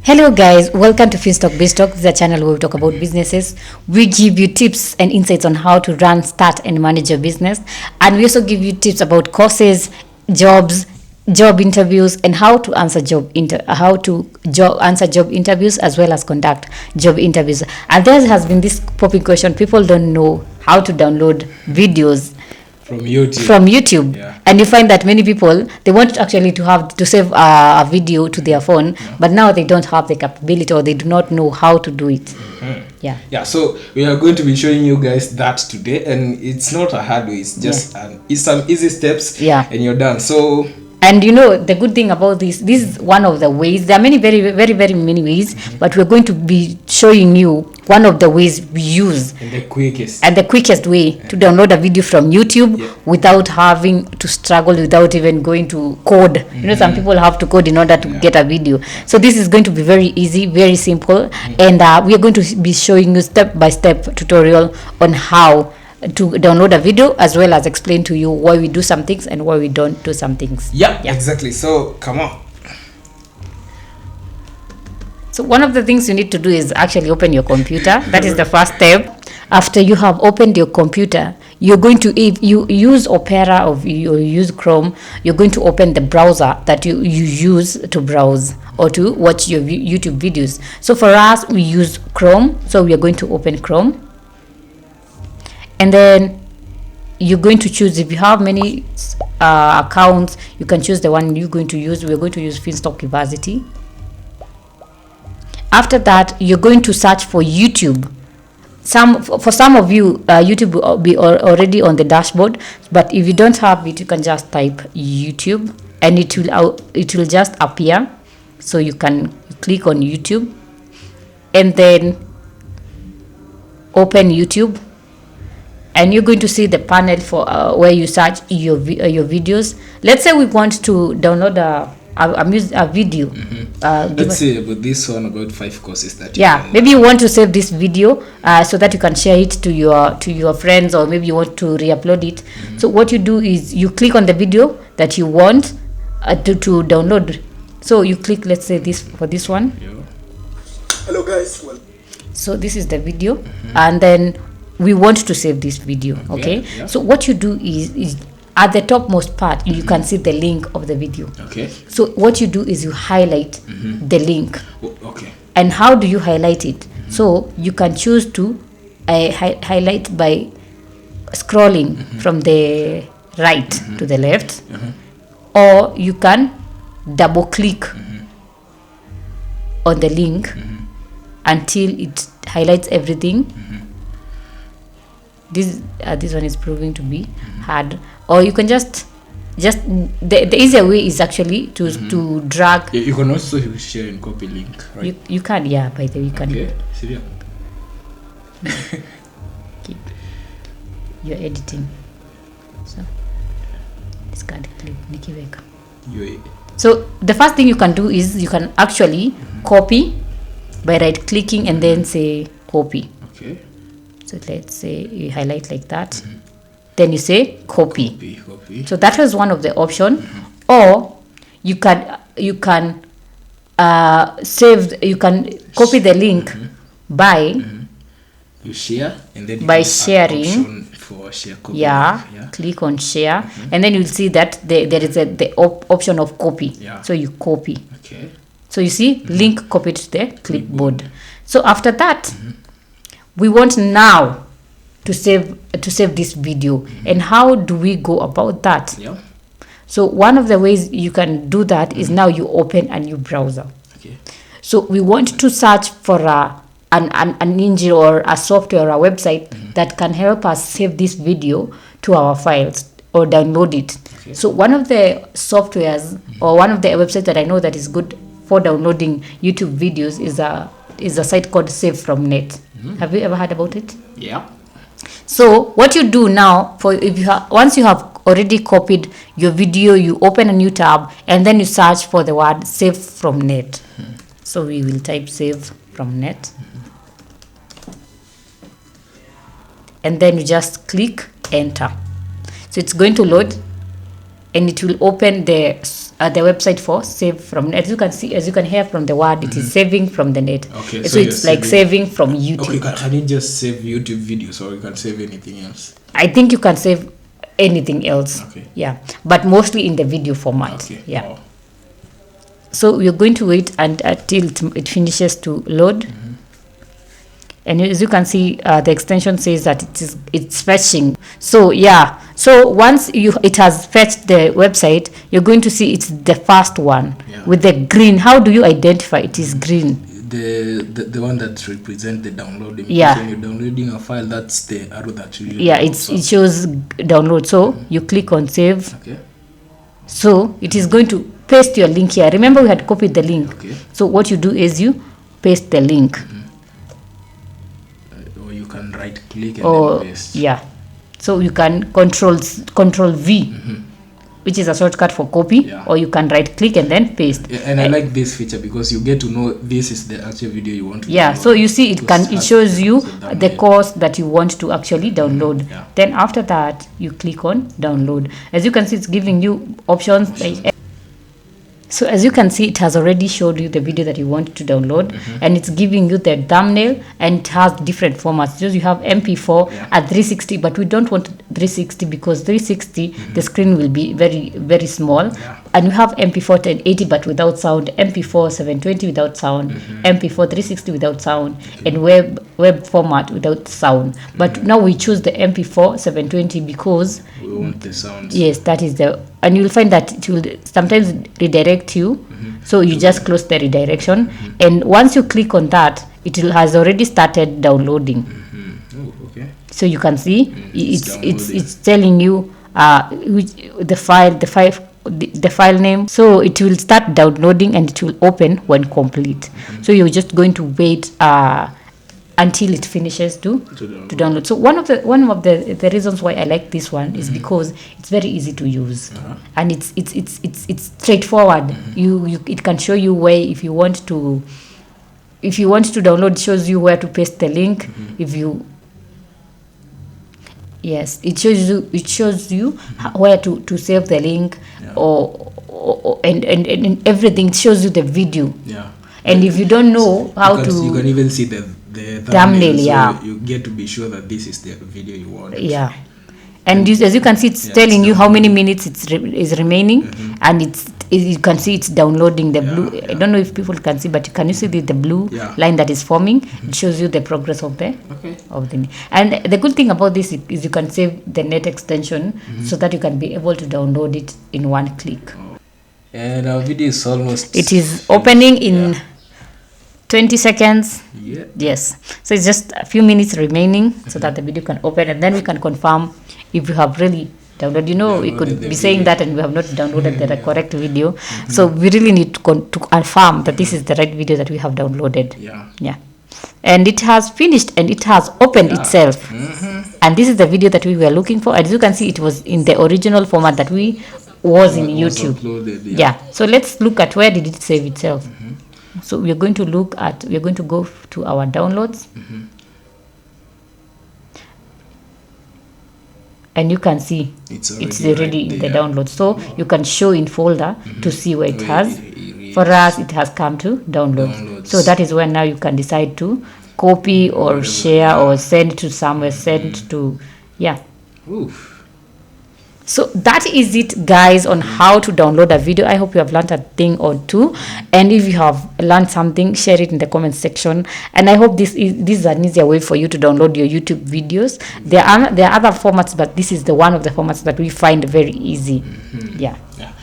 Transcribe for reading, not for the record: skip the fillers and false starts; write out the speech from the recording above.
Hello guys, welcome to Finstock Biztalk. This is a channel where we talk about businesses. We give you tips and insights on how to run, start and manage your business. And we also give you tips about courses, jobs, job interviews and how to answer job interviews as well as conduct job interviews. And there has been this popping question. People don't know how to download videos from YouTube. Yeah. And you find that many people, they want actually to have to save a video to their phone, but now they don't have the capability or they do not know how to do it. Yeah, so we are going to be showing you guys that today, and it's not a hard way, it's just it's some easy steps, and you're done. So and you know the good thing about this is one of the ways. There are many very many ways, but we're going to be showing you one of the ways we use and the quickest way to download a video from YouTube without having to struggle, without even going to code. You know, some people have to code in order to get a video. So this is going to be very easy, very simple, and we are going to be showing you step-by-step tutorial on how to download a video, as well as explain to you why we do some things and why we don't do some things. Exactly. So come on. So one of the things you need to do is actually open your computer. That is the first step. After you have opened your computer, you're going to, if you use Opera or you use Chrome, you're going to open the browser that you use to browse or to watch your YouTube videos. So for us, we use Chrome. So we are going to open Chrome. And then you're going to choose, if you have many accounts, you can choose the one you're going to use. We're going to use Finstock University. After that, you're going to search for YouTube. For some of you, YouTube will be already on the dashboard, but if you don't have it, you can just type YouTube and it will just appear. So you can click on YouTube and then open YouTube, and you're going to see the panel for where you search your videos. Let's say we want to download a video. Let's say about this one, about 5 courses that maybe you want to save this video so that you can share it to your friends, or maybe you want to re-upload it. So what you do is you click on the video that you want to download. So you click, let's say this for this one. Hello guys. So this is the video, and then we want to save this video. Okay. So what you do is at the topmost part, you can see the link of the video. Okay. So what you do is you highlight the link. Okay. And how do you highlight it? So you can choose to highlight by scrolling from the right to the left, or you can double click on the link until it highlights everything. This one is proving to be hard, or you can just the easier way is actually to drag. You can also share and copy link, right? You can, by the way, you can. Okay, serious. You're editing, so this card clip nikiweka. So the first thing you can do is you can actually copy by right clicking and then say copy. Okay. So let's say you highlight like that, then you say copy. Copy. So that was one of the option. Or you can save. You can copy the link by you share, and then by sharing. For share copy. Click on share, and then you'll see that there is the option of copy. So you copy. Okay. So you see link copied to the clipboard. So after that, we want now to save this video. And how do we go about that? So one of the ways you can do that is now you open a new browser. Okay. So we want to search for an engine or a software or a website that can help us save this video to our files or download it. Okay. So one of the softwares or one of the websites that I know that is good for downloading YouTube videos is a site called Save From Net. Have you ever heard about it? Yeah. So what you do now, once you have already copied your video, you open a new tab and then you search for the word Save From Net. So we will type Save From Net. And then you just click enter. So it's going to load. and it will open the website for save from. As you can see, as you can hear from the word, it is saving from the net. Okay, so it's like saving from YouTube. Okay, can you just save YouTube videos, or you can save anything else? I think you can save anything else. Okay. Yeah, but mostly in the video format. Okay. Yeah. Wow. So we're going to wait until it finishes to load. And as you can see, the extension says that it's fetching. So yeah, so once it has fetched the website, you're going to see it's the first one with the green. How do you identify it is green? The one that represents the downloading. Yeah. When you're downloading a file, that's the arrow that you it shows download. So you click on save. Okay. So it is going to paste your link here. Remember, we had copied the link. Okay. So what you do is you paste the link. Or you can right click and then paste. Yeah. So you can control V, which is a shortcut for copy, or you can right click and then paste. Yeah, and I like this feature because you get to know this is the actual video you want to download. So you see it shows you the course that you want to actually download. Then after that you click on download. As you can see, it's giving you options. So as you can see, it has already showed you the video that you want to download, and it's giving you the thumbnail, and it has different formats. Just you have MP4 at 360, but we don't want 360 because 360 the screen will be very, very small. And we have MP4 1080 but without sound, MP4 720 without sound, MP4 360 without sound, and web format without sound. But now we choose the MP4 720 because we want the sounds. Yes, that is and you'll find that it will sometimes redirect you. So you just close the redirection, and once you click on that, it has already started downloading. Oh, okay. So you can see it's telling you the file name. So it will start downloading and it will open when complete. So you're just going to wait until it finishes to download. So one of the reasons why I like this one is because it's very easy to use, and it's straightforward. It can show you where if you want to download, it shows you where to paste the link. It shows you where to save the link, and everything. It shows you the video. And if you don't know how to, you can even see the thumbnail. So you get to be sure that this is the video you want. And as you can see, it's telling you how many minutes is remaining, and you can see it's downloading the blue. I don't know if people can see, but can you see the blue line that is forming? It shows you the progress of the And the good thing about this is you can save the net extension so that you can be able to download it in one click. And our video is almost. It is opening in 20 seconds. Yes, so it's just a few minutes remaining so that the video can open, and then we can confirm if you have really downloaded. We could be saying that and we have not downloaded the correct video. So we really need to confirm that this is the right video that we have downloaded. And it has finished and it has opened itself. And this is the video that we were looking for. As you can see, it was in the original format that was in YouTube. So let's look at where did it save itself. So we're going to go to our downloads, and you can see it's already in the download. So you can show in folder to see where it has. For us, it has come to download. So that is where now you can decide to copy or share or send to somewhere, So that is it, guys, on how to download a video. I hope you have learned a thing or two, and if you have learned something, share it in the comment section. And I hope this is an easier way for you to download your YouTube videos. There are other formats, but this is one of the formats that we find very easy.